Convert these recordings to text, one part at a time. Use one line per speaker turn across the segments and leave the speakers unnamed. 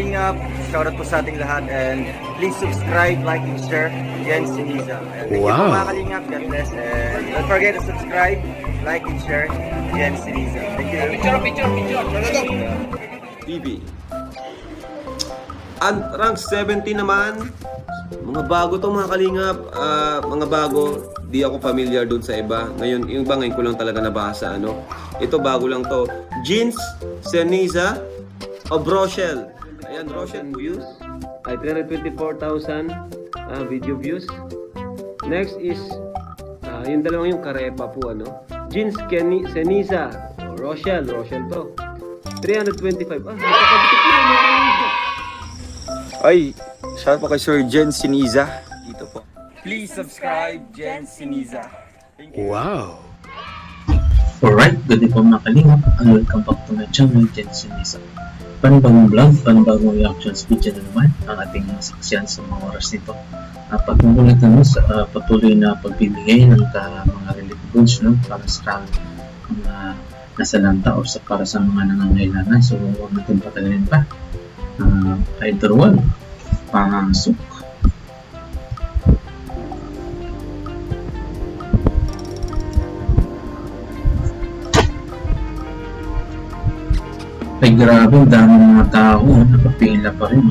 Kalingap, shoutout po sa ating lahat and please subscribe, like, and share. Yan si Niza. Thank you po mga Kalingap. God bless and don't forget to subscribe, like, and share. Yan si Niza. Thank you. Picture.
TV. And rank 70 naman. Mga bago to mga Kalingap. Mga bago. Di ako familiar dun sa iba. Ngayon, yung iba ngayon ko lang talaga nabasa. Ano? Ito bago lang to. Jeans, Ceniza, of Rochelle. Ayan, Rochelle views. Ay, 324,000 video views. Next is, yung dalawang yung Karepa po, ano? Jeans, Ceniza, Rochelle to. 325. Nakakabitik na.
Ay, shout po kay Sir Jen Siniza. Dito po.
Please subscribe, Jen Siniza. Thank you.
Wow!
Alright, good day po mga kalingap and welcome back to my channel, Jen Siniza. Panibagong vlog, panibagong reactions video na naman ang ating saksiyan sa mga oras nito. Patuloy na patuloy na pagbibigay ng mga relief goods, no, para sa mga nasa lanta o para sa mga nangangailangan. So huwag natin patagalin pa. Either one, pasok. Ay grabe, ang dami ng mga tao, nakapila pa rin.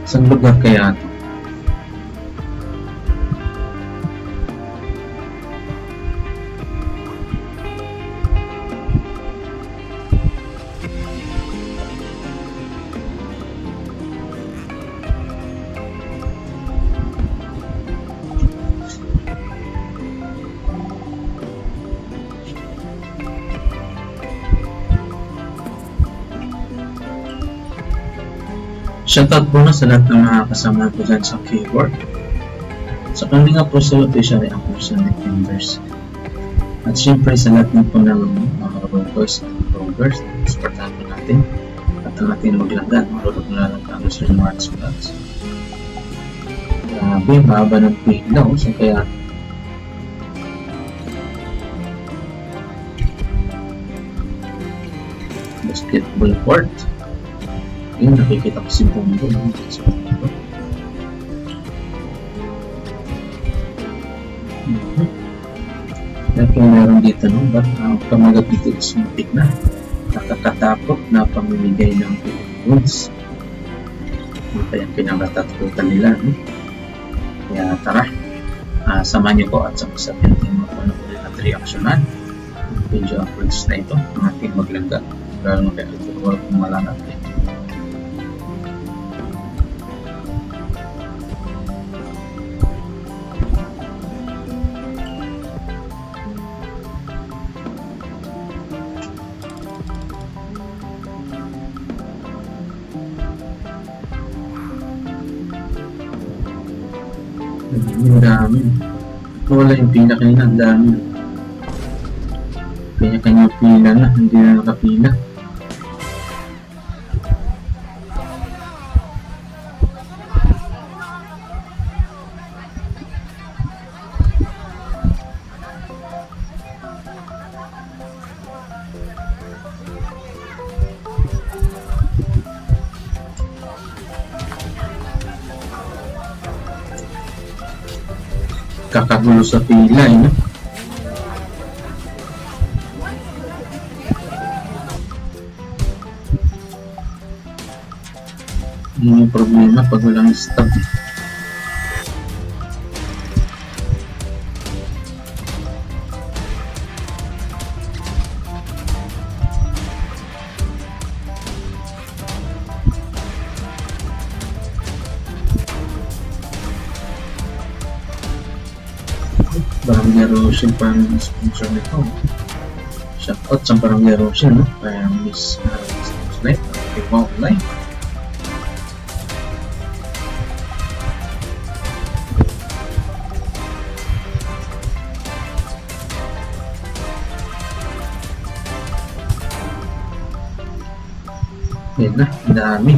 Saan lugar kaya ito? Shoutout po na sa lahat ng mga kasama ko dyan sa keyboard. Sa kanila po sa official ang personal members. At syempre sa lahat ng po ng mga rockers at vloggers na supportahan po natin. At ang ating maglanggan, marunong na lang ang Sir Marks Vlogs. Grabe, mahaba ng pila o so kaya basketball court. Yung nakikita ko si Bongo so, Dahil meron dito no, pamagat dito is matik na nakakatakot na pamimigay ng goods. Ano pa yung pinakatakutan nila, no? Kaya tara, samahan niyo po at sa ating mga at reaksyonan ang video uploads na ito ng ating maglangga lalo na kaya ito huwag kumalangat Ang dami. Wala yung pila kanina, ang dami. Kanya-kanya pila na, hindi na nakapila. Kakagulo sa pila, no? Yun yung problema pag walang stop. Barangay Rochelle para ng sponsor nito. Shoutout sa Barangay Rochelle, no? Kaya Miss Life, Wow Life. Yan na, ang dami.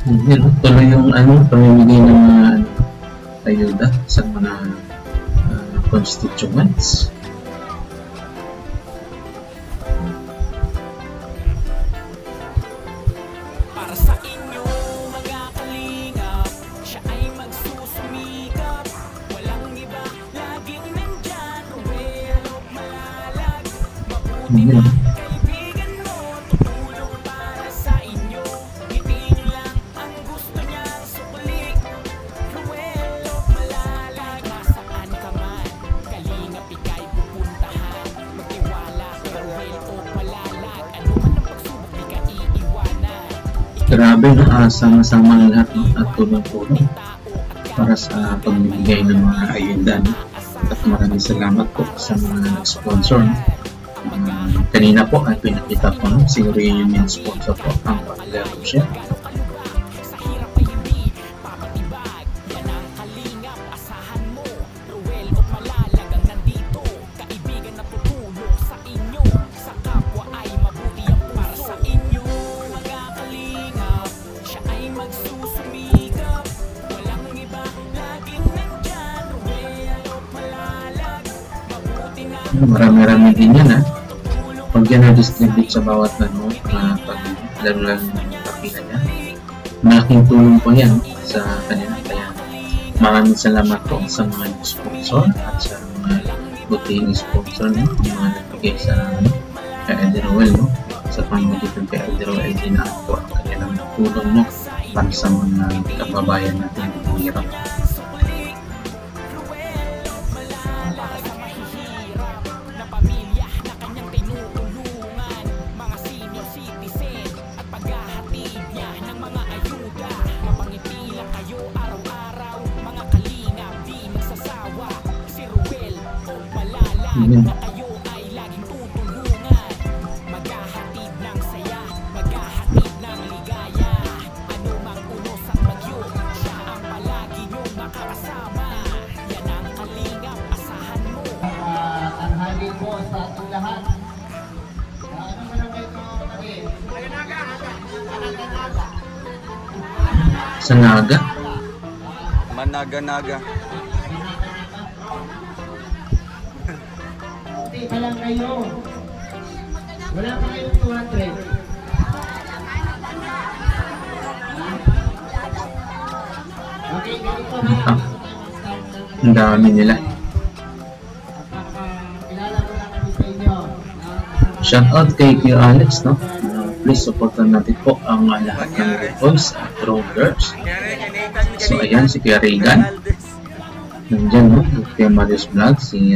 Yan, tuloy yung pamimigay ng mga ayuda sa mga constituents.
Para sa inyo mga kalingap, siya ay magsusumikap. Walang iba, laging nandyan. Ruelo, malalag, mabuti na kaibigan mo. Tutulong para sa inyo. Ngiti niyo lang ang gusto niyang sukli. Ruelo, malalag, nasaan ka man. Kalingap ika'y pupuntahan. Magtiwala, ruelo, malalag. Ano man ang pagsubok, di ka iiwanan.
Grabe, no? Sama-sama na lahat, no? At tulong-tulong para sa pagbibigay ng mga ayuda, no? At maraming salamat po sa mga nag-sponsor, no? Kanina po ay pinakita ko, no? Siguro yun yung sponsor po ang Paglalaro siya.
Sa hirap ay hindi papatibag. Yan ang kalingap, asahan mo. Ruel o malalag ang nandito. Kaibigan na tutulong sa inyo. Sa kapwa ay mabuti ang puso. Para sa inyo mga kalingap, siya ay magsusumikap. Walang iba, laging nandyan. Ruel o malalag, mabuti na
Marami-rami din yan, ha? Pag yan na-distribute sa bawat lalo-lalo ng kapila niya, malaking tulong po yan sa kanila. Kaya maraming salamat po sa mga sponsor at sa mga butihing sponsor, no? Yung mga nagbigay sa kay Elder Roel, no? Sa pamamagitan kay Elder Roel, dinaan po ang kanilang tulong, no? Para sa mga kababayan natin na hirap.
na pamilya na kanyang tinutulungan, mga senior citizen at paghahatid niya ng mga ayuda. Mapangiti lang kayo araw-araw, mga kalingap di magsasawa. Si Ruel o Malalag na kayo ay laging tutulungan. Maghahatid ng saya, maghahatid ng ligaya. Ano mang unos at bagyo, siya ang palagi niyong makakasama. Yan ang kalingap, asahan mo.
Tanghali po sa ating lahat. Ano man ang ito kami?
Sa Naga,
Managa-naga.
Hindi pa lang kayo. Wala pa kayong 200. Okay, ganito ha.
ang dami nila.
Kilala ko lang kami sa inyo.
Shoutout kay Kuya Alex, no? Please supportan natin po ang lahat ng Red Boys at Rollers. So ayan, si Kuya Regan. Nandyan, no? Kuya Marius Vlog, si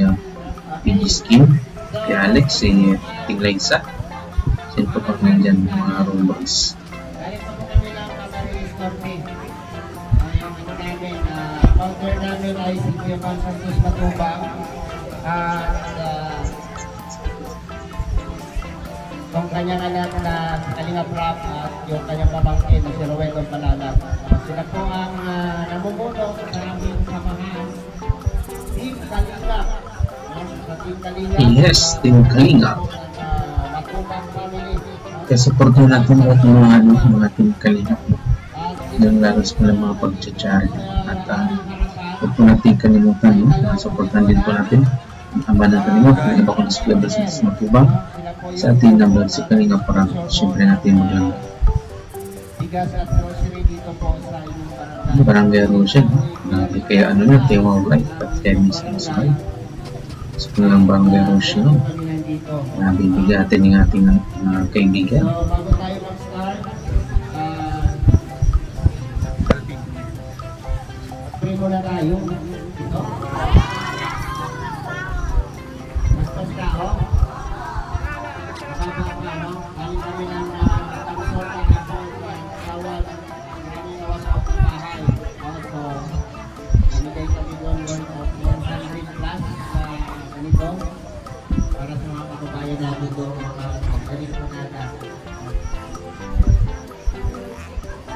PG Skin, Kuya Alex, si Tiglaysa. Sino po pang nandyan, mga Rollers.
Galing pa po kami ng Camarines Norte. Yung ano namin, founder namin ay si Kuya Juan Santos Matubang. At yung kanyang anak na Kalinga Prap at yung kanyang pamangkin na si Rowelo Palalag. Sila po ang namumuno sa aming samahan. Team Kalinga. Sa Team Kalinga.
Yes, Team Kalinga.
Matubang family.
Kaya supportan natin lahat ng mga Team Kalinga. Yung lalo sa mga pag-chachari. At huwag po natin kalimutan, no? Supportan din po natin ang banang Kalinga. Ang iba ko na sa Global Cities Matubang. Sa ating number si Kalinga para siyempre natin maglang
Bigas at grocery dito po sa inyong barangay.
barangay Roshan, kaya ano na, Tewa White at kaya Miss Ismail. Sa kanilang barangay Roshan,
Kami nandito.
bibigyan natin ng ating kaibigan.
So, bago tayo mag-start, pray muna tayo. Ito. Bastos ka, oh. Kasama ka, no? Galing kami ng Tangsol, Tawag, maraming nawas sa ating bahay. So, namigay kami doon 100 plus na ganito para sa mga kababayan natin doon, mga galing po nata.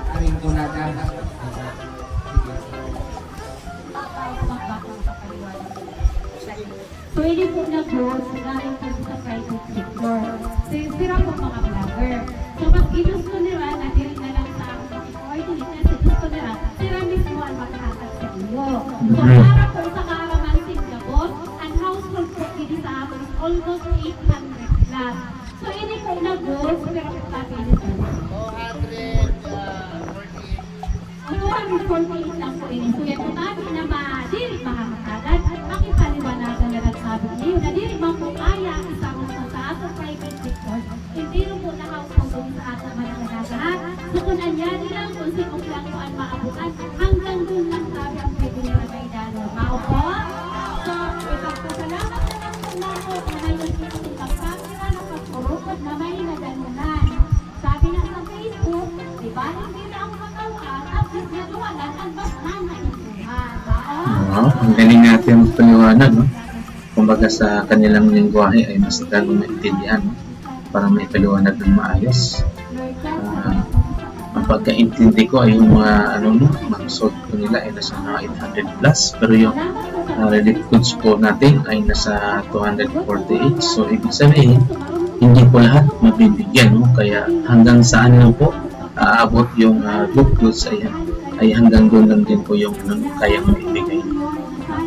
Galing po nata.
Pwede po nag-host galing po sa private sector. So, yung sira po mga vlogger. So, mas ginusto nila na din na lang sa coordinate Conera, sila mismo ang maghatag sa inyo. So para po sa Kaaramansing Gabos, ang household po dito sa atin is almost 800 plus. So ini po na goods, pero po sabi nito. 248 lang po ini. So yan po natin na madiri makakagad, makipaliwanagan na nagsabi niyo, na diri ba po kaya isang sa ato private sector, hindi rin po na household po sa ato mananagahan. So kung anyan lang, kung sino lang po ang maabutan, hanggang dun lang sabi ang pwede nila may dano. Mao po? So, ipagpasalamat na lang po na po na ngayon itong pagkakira na pagpurukot na may naganunan. Sabi na sa Facebook, di ba, hindi na ang makawaan at disgaduanan ang basnan na ibuhan.
Wow, ang galing natin magpaliwanag, no? Kumbaga sa kanilang lingwahe ay mas lalong maintindihan, no? Para may paliwanag ng maayos. Ang pagkaintindi ko ay yung mga mga sold ko nila ay nasa mga 800 plus, pero yung relief goods po natin ay nasa 248. So ibig sabihin, hindi po lahat mabibigyan, no? Kaya hanggang saan lang po aabot yung relief goods ay hanggang doon lang din po yung kayang maibigay.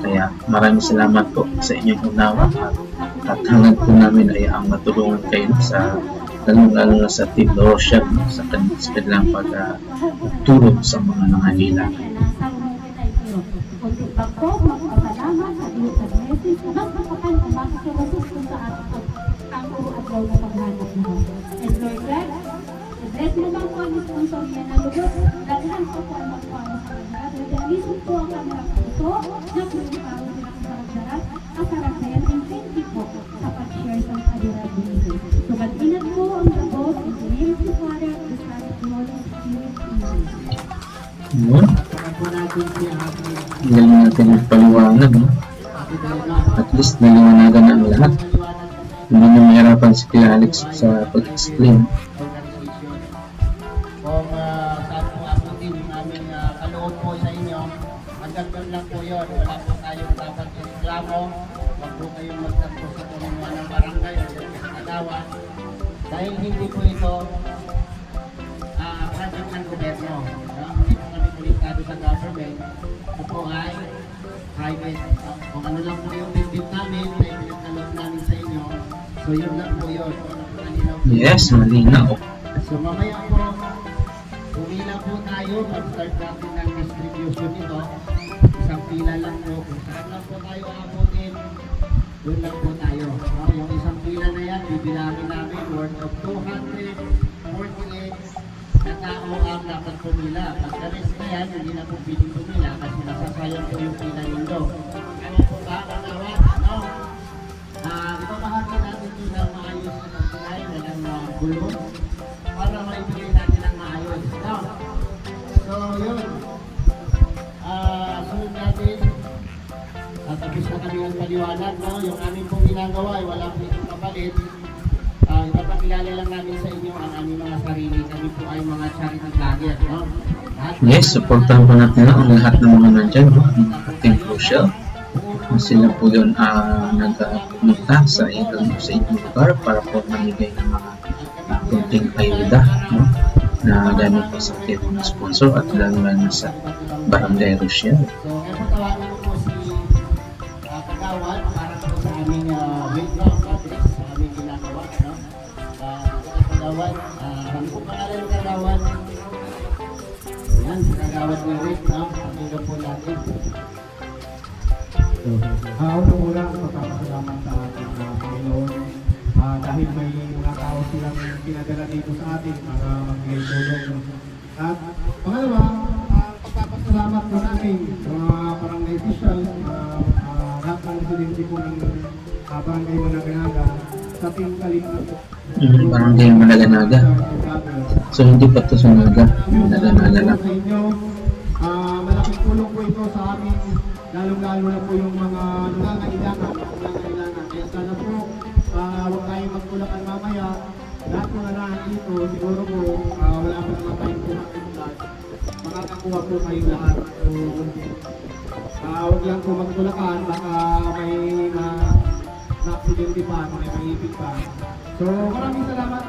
Kaya maraming salamat po sa inyong unawa at hanggang po namin ay ang matulungan kayo sa lalo na sa Team Rochelle, sa kanilang pagtulong sa mga nangangailangan.
Bless mo bang po ang sponsor niya na lubos? Daghan po po ang magpapos sa mga. Mismo po ang kanilang puso na pumiparo sila sa sarap-sarap. Ang sarap na yan, and thank you po sa pag-share sa adorability. So, mag-ingat po ang lubos in the name of the Father, the Son, and the Holy Spirit. Amen.
Ang galing natin magpaliwanag, no? At least naliwanagan na ang lahat. Hindi na mahirapan si Kuya Alex sa pag-explain.
Kung saan po ang team namin kaloob po sa inyo, hanggang doon lang po yun. Wala po tayong dapat reklamo. Huwag po kayong magtampo sa pamumuhan ng barangay o sa kagawan. Dahil hindi po ito project ng gobyerno. Hindi po kami konektado sa government. Ito po ay private. Kung ano lang po yung bibig namin, na ipinagkaloob namin sa inyo. So yun lang po yun.
Yes, malinaw.
So mamaya po, pumila po tayo, mag-start natin ng distribution nito. Isang pila lang po. Kung saan lang po tayo abutin, doon lang po tayo. Yung isang pila na yan, bibilangin namin worth of 248 na tao ang dapat pumila. Pag the-rest na yan, hindi na po piling pumila kasi nasasayang po yung pila nindo. Ano po ba ang nawat? No? Ipamahagi natin ito ng maayos na pagpilay, walang gulo, para maibigay natin ang maayos. No? So, yun. Sunod natin. Tapos na kami ang paliwanag. No? Yung aming pong ginagawa ay walang itong kapalit. Ipapakilala lang namin sa inyo ang aming mga sarili. Kami po ay mga charity vlogger. No?
Yes, supportahan po natin ang lahat ng mga nandyan, no? Ang ating crucial. Sila po yun nagpunta sa inyong lugar para po mamigay ng mga kunting ayuda, no? Na gamit po sa ating mga sponsor at lalo na sa Barangay Rochelle.
So, ngayon tawagan ko si Kagawad para po sa aming background public sa aming ginagawa. No? Kagawad, ano po pangalan ng Kagawad? Yan, si Kagawad Eric, no? Pakinggan po natin.
Unang-una, magpapasalamat sa ating Panginoon dahil may mga tao silang pinadala dito sa atin para magbigay tulong. At pangalawa, magpapasalamat po namin sa mga barangay officials, lahat ng residente po ng barangay Managanaga sa ating kalingap.
Barangay Managanaga. So hindi pa ito sa Naga, Managanaga lang.
Malaking tulong po ito sa amin, lalong-lalo na po yung mga nangangailangan. Kaya sana po, huwag tayong magkulakan mamaya. Lahat mga nandito, siguro po, wala pa naman tayong kumakimulat. Makakakuha po kayo lahat. So, huwag lang po magkulakan, baka may na-accidente pa, may maipit pa. So, maraming salamat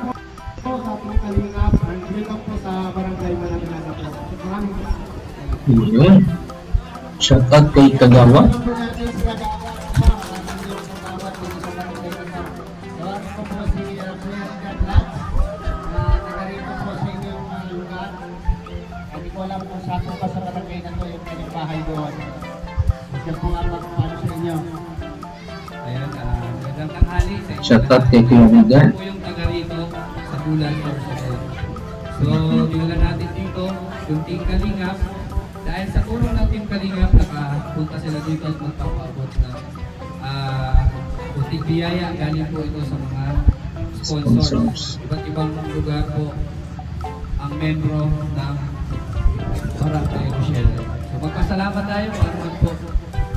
po sa ating kalingap. And welcome po sa Barangay Managanaga po. Maraming salamat.
Yun. Shoutout kay Kagawa.
Ano po natin si Kagawa po, ang yung Kagawa dito sa Barangay Kasar. So ano po po si Kuya Edgar Lats, taga rito po sa inyong lugar. Hindi ko alam kung saan po ba sa barangay na to yung kanyang bahay doon. Siya po ang magpapalo sa inyo.
Ayan, magandang tanghali sa inyo.
Shoutout kay Kuya Edgar.
Ako po yung taga rito sa Bulan or sa Ed. So, dinala natin dito yung Team Kalingap. Dahil sa tulong ng Team Kalingap, nakapunta sila dito at magpapaabot ng kunting biyaya. Galing po ito sa mga sponsors. Iba't ibang lugar po ang membro ng Barangay Rochelle. So, magpasalamat tayo kung ano man po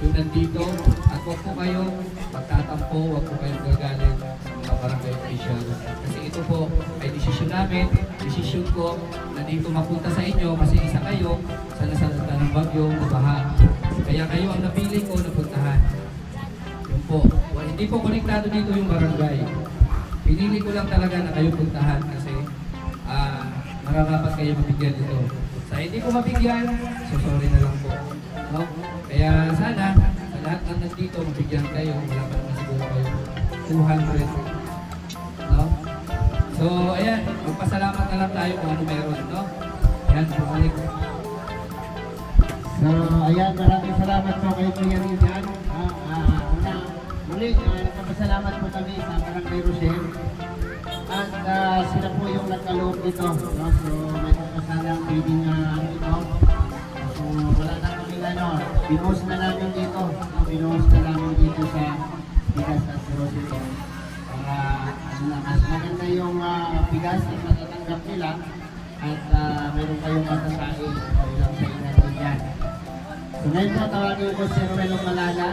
yung nandito at huwag po kayong magtatampo, huwag po kayong gagalit sa mga barangay officials. Kasi ito po ay desisyon namin, desisyon ko na dito mapunta sa inyo kasi isa kayo sa nasalanta ng bagyo, baha. Kaya kayo ang napili ko na puntahan. Yun po. Well, hindi po konektado dito yung barangay. Pinili ko lang talaga na kayo puntahan kasi mararapat kayo mabigyan dito. Sa hindi ko mabigyan, so sorry na lang po. No? Kaya sana, sa lahat ng nandito, mabigyan kayo. Wala pa naman siguro kayo 200. No? So, ayan, magpasalamat na lang tayo kung ano meron. No? Ayan, bumalik.
So, ayan, maraming salamat po kay Kuya Edgar. Muli, nagpapasalamat po kami sa Barangay Rochelle. At sila po yung nagkaloob dito. No? So, may kapasalang bidding ito. So, wala na kami binuhos na namin dito. Binuhos na namin dito sa bigas at grocery. Para mas maganda yung bigas na matatanggap nila at meron kayong matasain o ilang sa inyo dyan. So, ngayon po tawagin ko si Ruelo Malala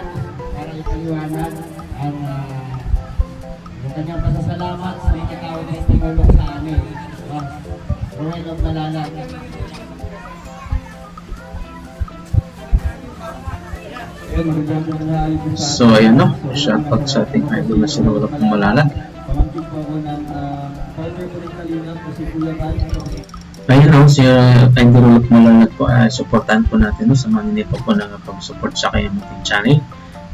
para ipaliwanag ang yung kanyang pasasalamat sa mga tao na itinulong sa amin. Ruelo Malala.
So ayan no, shoutout sa ating idol na si Ruelo Malala.
Pamangkin po ako ng partner ko rin Kalingap po si Kuya Bal.
Ayun no, si idol Ruelo Malala po, supportahan po natin no, sa maninipo po ng pag-support sa kanyang ating channel.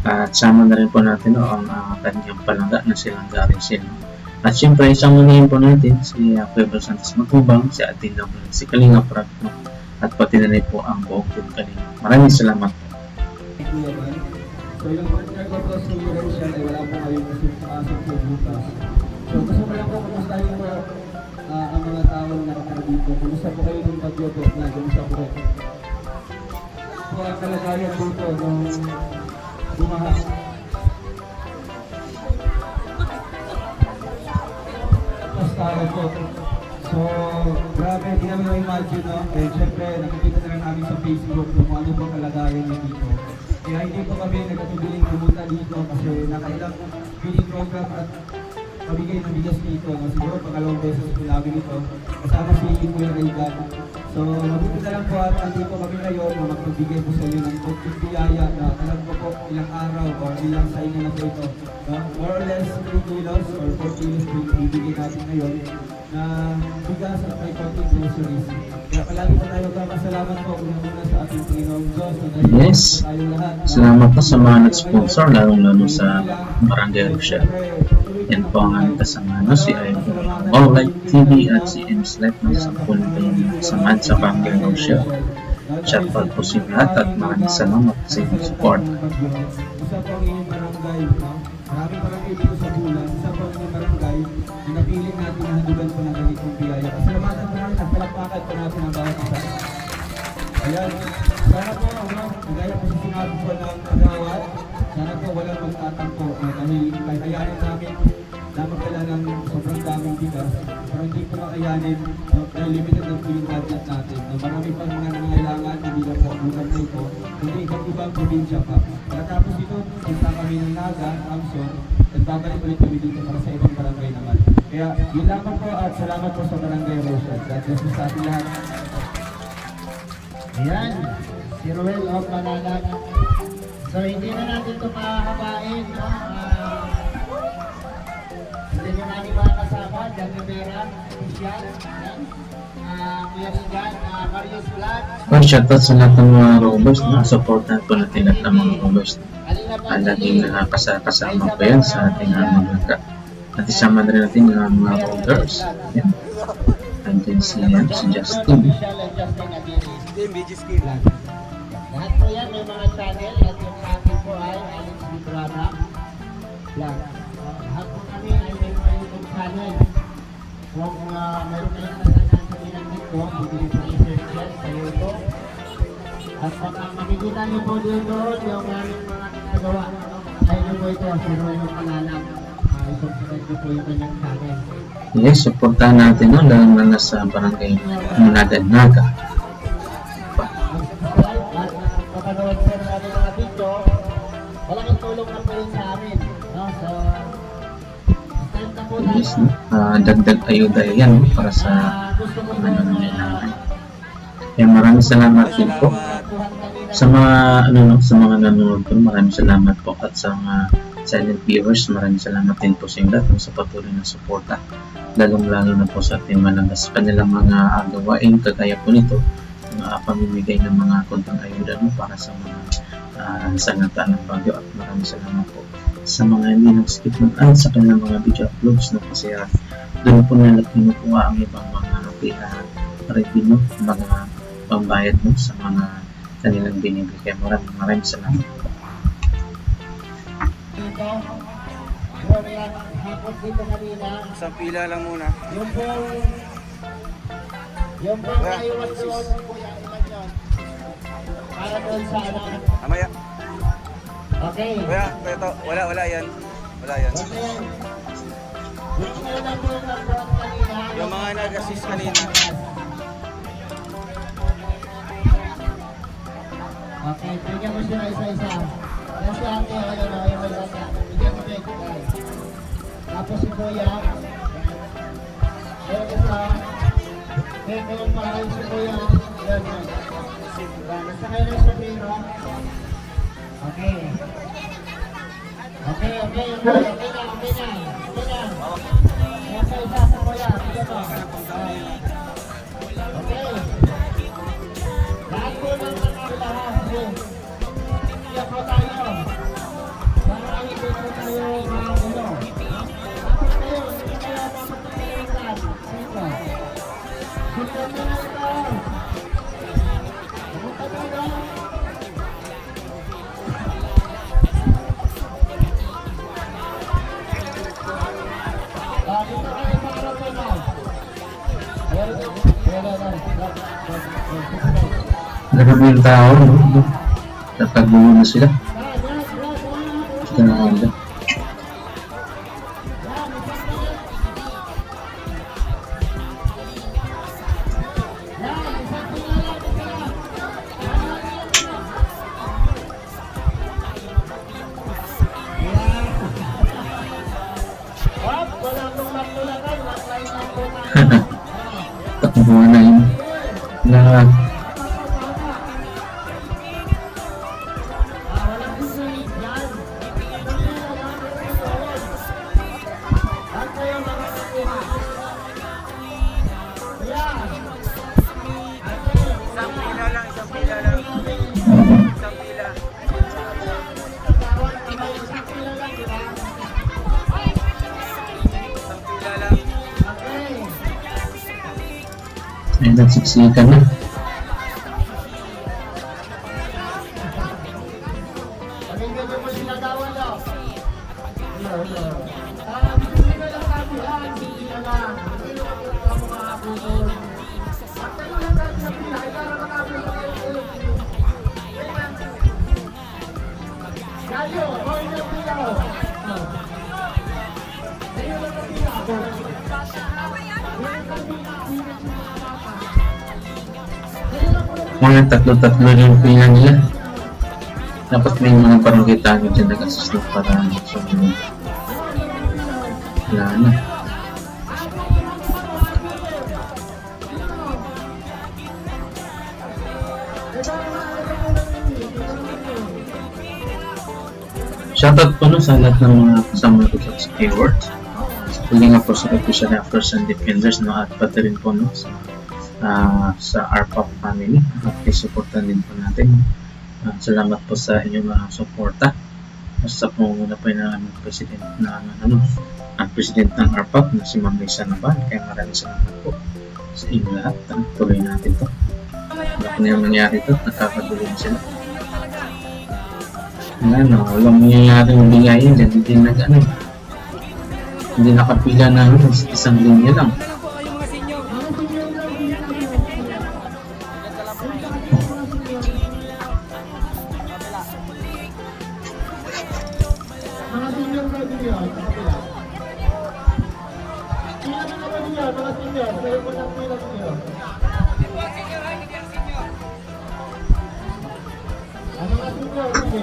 At sama na rin po natin no, ang kanyang palangga na silang galing sila. At syempre, isang manihin po natin si Pueblo Santos Matubang, si ating naman si Kalingap Rap, no? At pati na rin po ang buong team Kalingap. Maraming salamat po.
Kuya Bal. So yung partner ko po si Rachel ay wala po kayong pasok sa bukas. So gusto ko lang po kumustahin po ang mga taong nakatara dito. Kumusta po kayo ng bagyo po na kumusta po? So ang kalagayan dito nung bumaha. Tapos tao po. So, grabe, di namin ma-imagine, no? Eh, syempre, nakikita na lang namin sa Facebook kung ano ba kalagayan niya dito. Kaya hindi po kami nagkatubiling pumunta dito kasi nakailang feeding program at pabigay ng bigas dito. No? Siguro pangalawang beses po namin ito. Kasama si Kuya Raygan. So, mabuti na lang po at andito kami ngayon na magbibigay po sa inyo ng konting biyaya na alam ko po ilang araw o ilang sa inyo na po ito. More or less 3 kilos or 4 kilos po yung ibigay natin ngayon na bigas at may konting groceries. Kaya palagi po tayo magpapasalamat po muna sa ating Panginoong Diyos na
Yes.
tayo lahat.
Salamat po sa mga nag-sponsor, lalong-lalo sa Barangay Rochelle. Yan po ang aming kasama, no? Si All Light TV at si M-Slap no? Sa pulong kayong samahan sa Barangay Rochelle. Shoutout po si lahat at maraming salamat sa inyong support.
Isa po ang inyong barangay, no? Maraming barangay dito sa Bulan. Isa po ang inyong barangay na napiling natin na handugan po ng ganitong biyaya. Pasalamatan po namin at palakpakan po natin ang bawat isa. Ayan. Sana po, no? Kagaya po sa sinabi po ng kagawad, sana po walang magtatampo. Dahil kayanin namin na magdala ng sobrang daming bigas. Pero hindi po makayanin dahil limited lang po yung budget natin. Marami pang mga nangailangan, hindi lang po ang lugar na ito, kundi ibang probinsya pa. Pagkatapos ito, punta kami ng Naga, Amson, at babalik ulit kami dito para sa ibang barangay naman. Kaya yun lamang po at salamat po sa Barangay Rochelle. God bless you sa ating lahat.
Ayan, si Ruelo Malala. So, hindi na natin ito mahahabain. No? Hindi Then yung ating mga kasama, Jan Rivera, Christian, yan. Kuya Rigan, Marius Vlog.
Well, shoutout sa lahat ng mga rovers na supportan po natin lahat ng mga rovers. Ang laging kasama po yan sa ating mga at isama na rin natin yung mga rovers. Yan. Andyan si Justin.
Michelle and Justin Aguirre.
Team BG's Kid.
Lahat po yan, may mga channel at yung ating po ay Alex Librana Vlog. Lahat po kami ay may mga YouTube channel. Kung meron kayong nasasabi sa binanggit ko, bibili po i-search yan sa YouTube. At baka makikita niyo po dito yung aming mga ginagawa. Ay nyo po ito, si Roy ng Palalang. I-subscribe niyo po yung kanyang channel.
Yes, supportahan natin no, lalo na nasa barangay Manadanaga.
At kapanood po ng ating mga video, malaking tulong na po yun sa amin. No? So, start na po
Yes,
tayo.
no? Dagdag ayuda yan no, para sa
Gusto ko
mga nangangailangan. Kaya maraming salamat din po sa mga sa mga nanonood po. Maraming salamat po at sa mga silent viewers, maraming salamat din po sa inyo lahat sa patuloy na suporta, lalong-lalo na po sa ating malagas kanilang mga gawain kagaya po nito, mga pamimigay ng mga konting ayuda no, para sa mga sanata ng bagyo. At maraming salamat po sa mga hindi nag-skip ng sa kanilang mga video uploads no, kasi doon po nila kinukuha ang ibang mga revenue, mga pambayad mo sa mga kanilang binibigay. Kaya maraming salamat po.
Dito, yung yan, hapon dito kanina,
Isang pila lang muna.
yung pong naiwas doon, kuya, ilan yun? Para doon sa
Amaya.
Okay.
Kuya, to. Wala yan. Wala yan.
Okay. Yung una po yung nagbuhat kanina,
Yung mga nag-assist kanina.
okay, bigyan mo sila isa-isa. Yan si ate, ayun o, yung may bata. Bigyan mo din. Tapos si kuya. Ayun isa. Kaya para si kuya. Yan, yan. Nasa kayo ng sombrero. Okay. Okay. Okay na. Yan sa isa sa kuya. Bigyan mo. Okay. Lahat po ng lahat. Kaya po tayo. Para hindi po tayo magulo. Tapos kayo, hindi kayo mapagkakalimutan. Sino? Sino na ito? Pumunta tayo. Dito kayo sa harap na.
Grabe yung tao, no? Natagulo na sila. Ganda. Takbuhan na yun. Lahat.
Isang pila lang. Isang pila. Isang pila lang.
Ay, nagsiksikan na. Mga tatlo-tatlo yung pila nila. Dapat may mga barangay tayo dyan nag-assist na para sumunod. Wala na. Shoutout po no sa lahat ng mga kasama ko sa Skyward. Huli nga po sa official actors and defenders, no, at pati rin po, no, sa RPAP family. Supportan din po natin. Salamat po sa inyong suporta. Basta po muna po yung president ang president ng RPAP na si Ma'am Lisa Naban. Kaya maraming salamat po sa inyo lahat. Tuloy natin to. Ano po na yung nangyari to? Nakakagulo sila. Walang nangyayari yung bigayin dyan. Hindi nakapila na isang linya lang.
Mga senior kaibigan, pila na naman niya, mga senior, kayo po ng pila niyo. Ang mga senior, sige.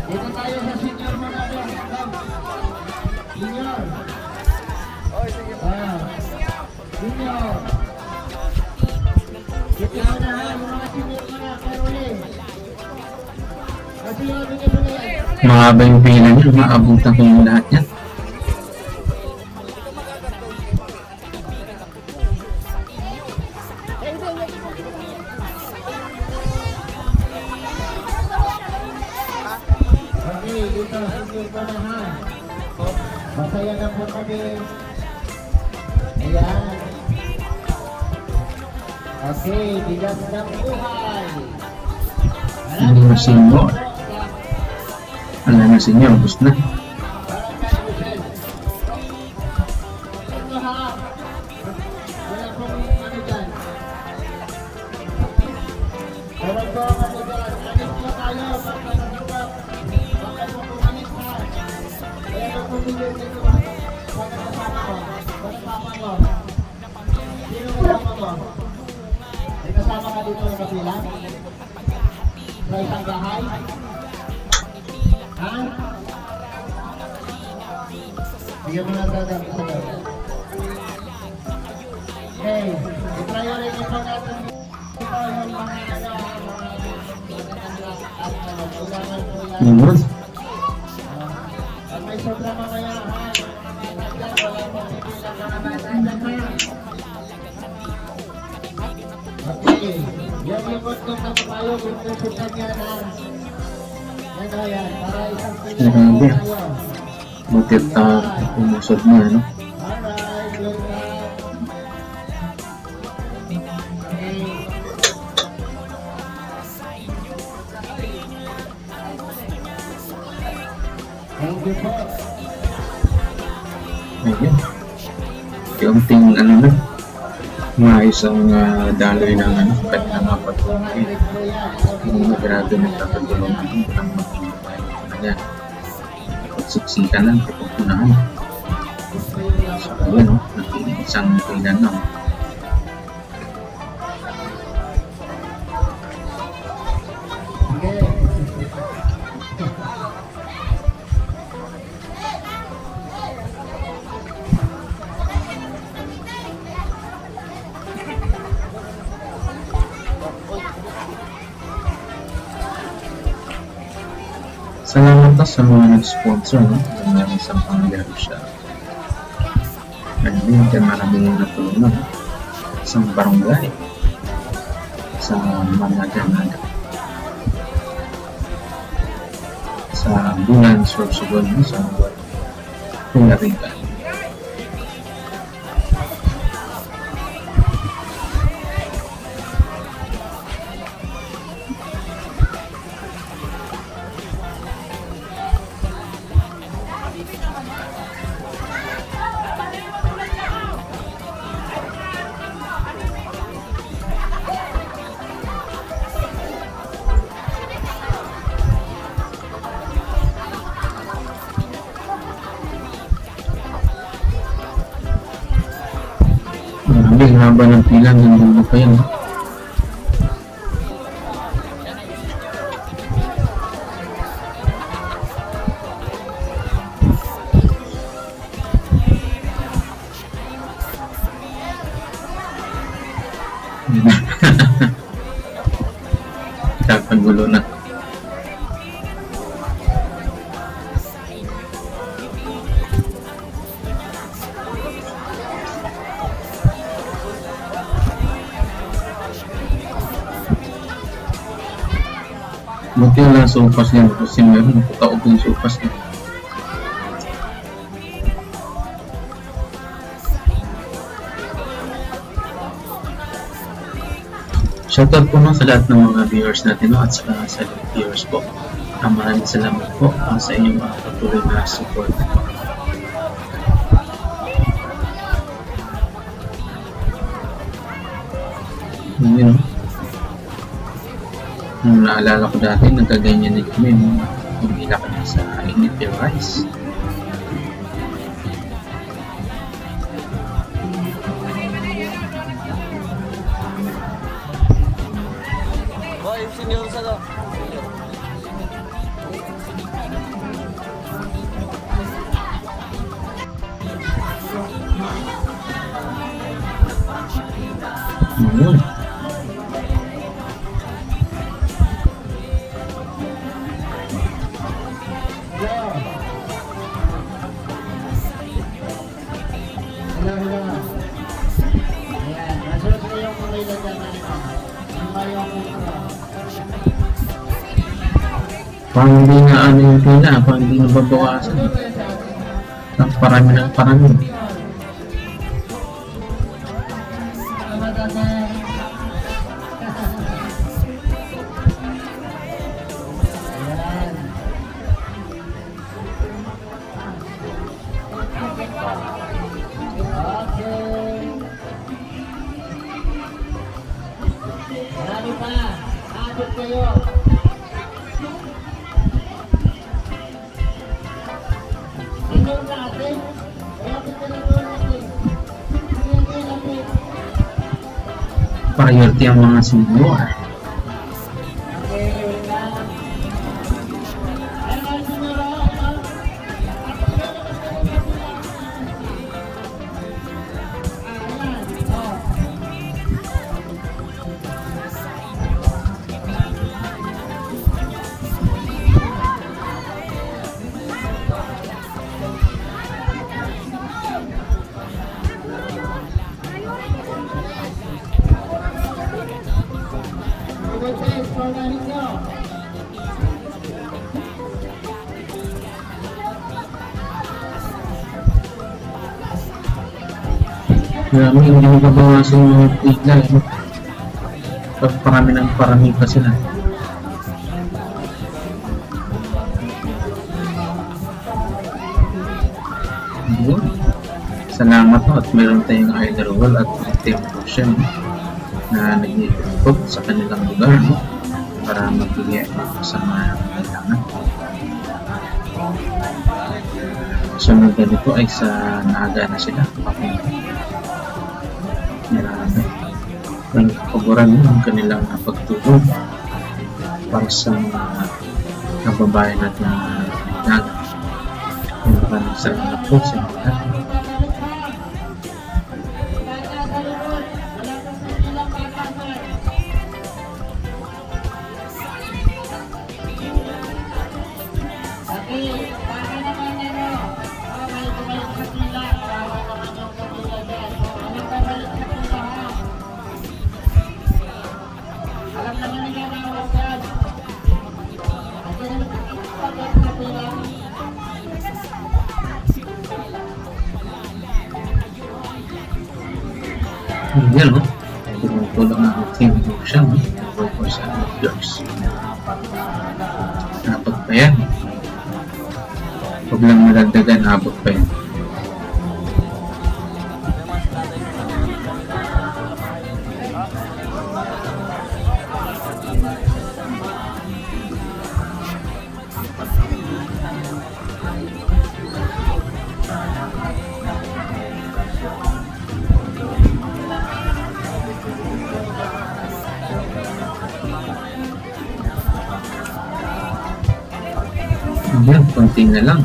Dito tayo sa senior mo natin. Senior. Senior. Dito na ha, yung mga senior mo na, Carole. Kasi yung mga senior yan.
Mahaba yung pila niya, maabutan ko yung lahat yan.
Okay, dito senior mo na ha. Masaya na po kami. Ayan. Okay, bigas ng buhay.
Hindi na senior. Wala na senior, ubus na.
May kasama ka dito sa kapila? Sa isang bahay? Ha? Bigyan mo lang dadang isa daw. Okay, i-priority po natin dito yung mga kailangan po yan.
Yun.
Pag may sobra mamaya, ha? Wala pong pipilang mga bata dyan ha. Okay, yan yung kondom na tayo, gusto-gustuhan yan ha. Yan o yan, para isang
Grabe.
tayo.
Butit umusod na, no?
Alright, good job. Okay. Thank you po.
Ayun. Kaunting na, maayos ang daloy ng kanilang mga patuloy. Hindi na grabe nagtatagulong natin ang mga pagsiksikan lang, pagpupunahan. So, ayun, no? Isang kailan lang.
Okay.
Salamat po sa mga nag-sponsor, no? Meron isang pangyari siya. Ayun, kaya maraming natulungan. Isang barangay. Sa Managanaga. Sa Bulan, Sorsogon, sa Pularica. haba ng pila, hanggang dulo pa yan. Kapagulo na. Buti wala sopas yan kasi meron nakataob yung sopas niya. Shoutout po no, sa lahat ng mga viewers natin no, at sa viewers po. Maraming salamat po sa inyong patuloy na support. Yun. Nung naalala ko dati, nagkaganyan din kami nung umila kami sa init yung rice. Yun.
Hello, hello. Ayan, nasunod ko yung mga ilagay na ito. Yung mayong intro.
Parang hindi na ano yung pila, parang hindi nababawasan. Ang parami ng parami.
Ayan. Okay. Marami pa. Abot kayo. Tingnan natin. Lapit ka na doon natin. Tingnan natin.
Priority ang mga senior.
Okay, wait lang. Ayan, senior, ayan, oh. Okay, for the ninyo.
Marami hindi nababawasan yung mga pila. Pag parami ng parami pa sila. Yun. Salamat po at meron tayong idol wall at team portion na nag-ikot sa kanilang lugar no? Para magbigay sa mga kailangan. Sunod na dito ay sa Naga na sila. Marami. Ang kapaboran ang kanilang pagtulong para sa mga kababayan natin na Naga. Maraming salamat po sa mga
Alam naman nila na wasan.
Yan no? Tumutulong ang team siya no? For sa viewers. Abot pa yan. Huwag lang madagdagan, abot pa yan. Ayan, konti na lang.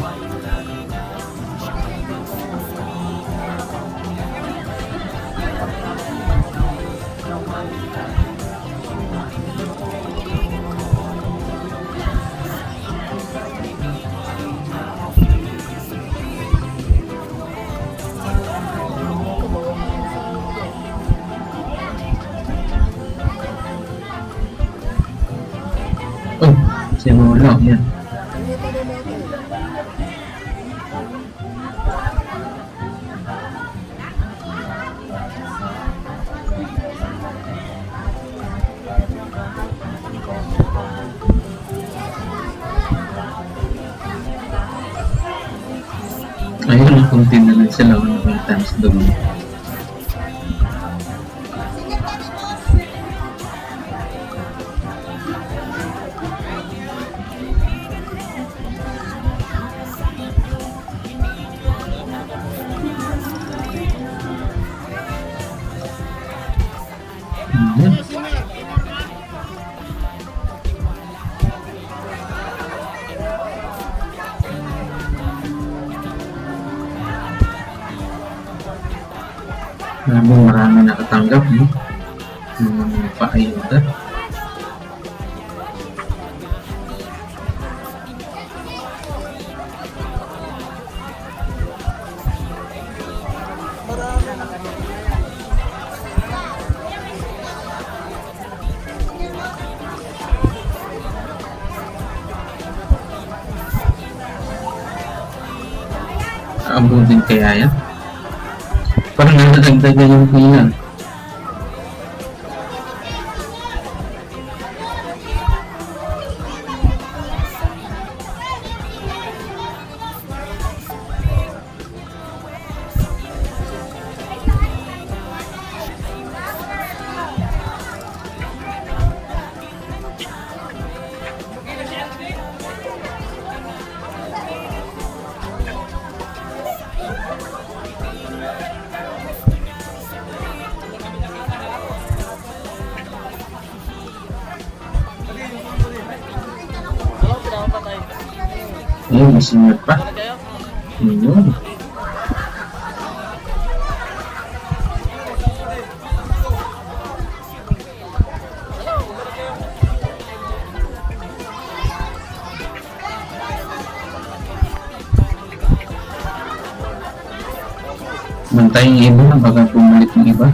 Oh, sinula. Yan. Ayun, konti na lang sila. 1 times doon. Ayan. Marami nakatanggap, no? Paayuda. Abutin kaya yan? Parang nadagdagan yung pila. Ayun, masingat pa. Ayun. Bantay yung iba, baka pumalik yung iba.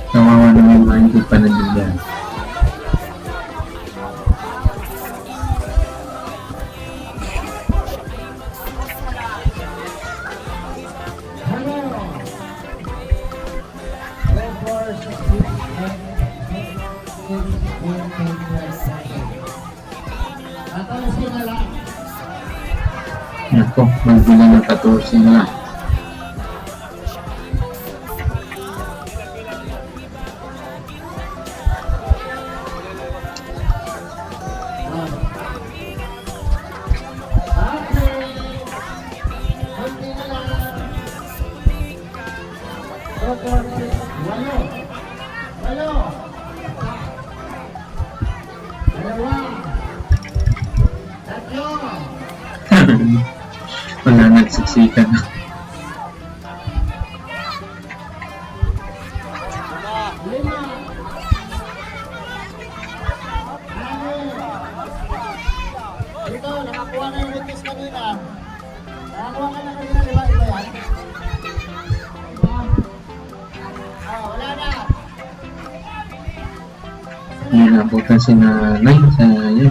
Kawawa naman yung mga hindi pa nandiyan. Nako, magbila ng 14 na. Wala nagsiksikan na.
Ito, nakakuha na yung request kanina. Nakakuha ka na kanina, di ba? Iba yan? Wala na.
Yan, nabutan si nanay sa yan.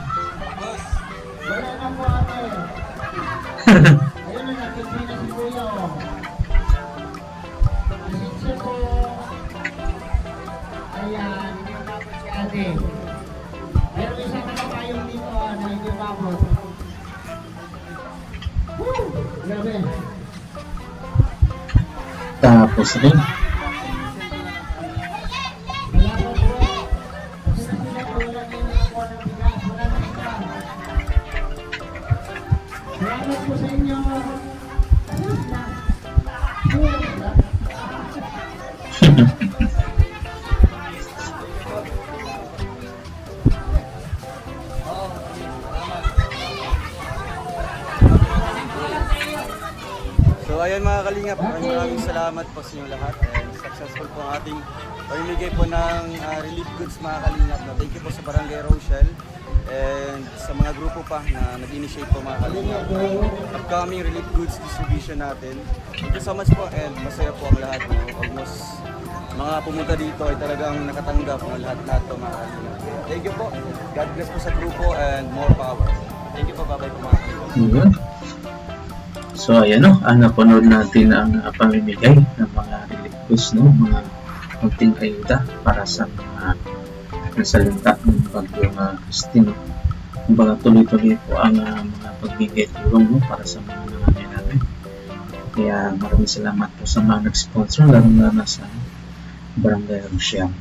Wala na po ate. Ayun na, nakikita na si Kuya, oh. Asensya po. Ayan, hindi ko tapos si ate. Meron isang nakapayong dito, na hindi tapos. Woo! Grabe.
Tapos rin.
Wala po po. Kasi sila po wala na yung nakakuha ng bigas. Wala na iba. Salamat po sa inyo.
Kalingap, maraming salamat po sa inyo lahat and successful po ang ating pamimigay po ng relief goods mga Kalingap. Thank you po sa Barangay Rochelle and sa mga grupo pa na nag-initiate po mga Kalingap. Upcoming relief goods distribution natin. Thank you so much po and masaya po ang lahat. Almost mga pumunta dito ay talagang nakatanggap ng lahat-lahat po mga Kalingap. Thank you po. God bless po sa grupo and more power. Thank you po, bye-bye po mga Kalingap.
So ayan o, napanood natin ang pamimigay ng mga relief goods, no? Mga konting ayuda para sa mga nasalanta ng bagyong Christine. Kumbaga tuloy-tuloy po ang mga pagbigay tulong, no? Para sa mga nangangailangan. Kaya maraming salamat po sa mga nag-sponsor, lalo na sa Barangay Rochelle.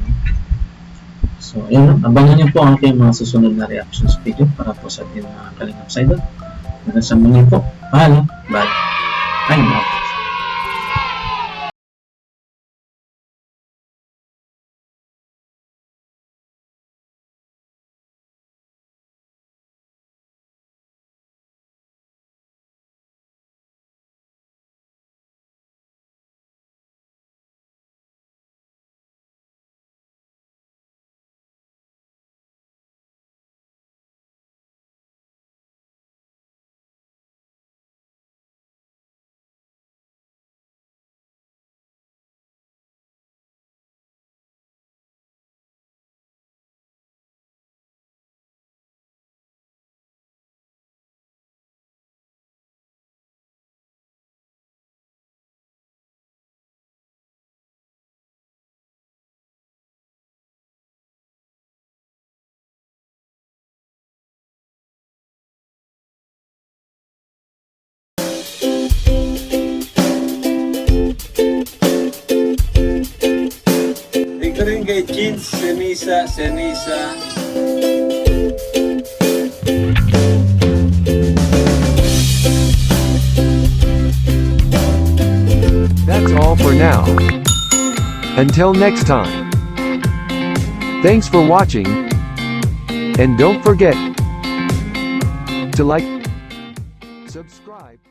So ayun, abangan niyo po ang aking mga susunod na reactions video para po sa ating mga Kalingap Sidon. Hanggang sa muli po. Paalam. Bye. I'm out.
Ito rin kay Jeans, Senisa.
That's all for now. Until next time. Thanks for watching. And don't forget to like, subscribe,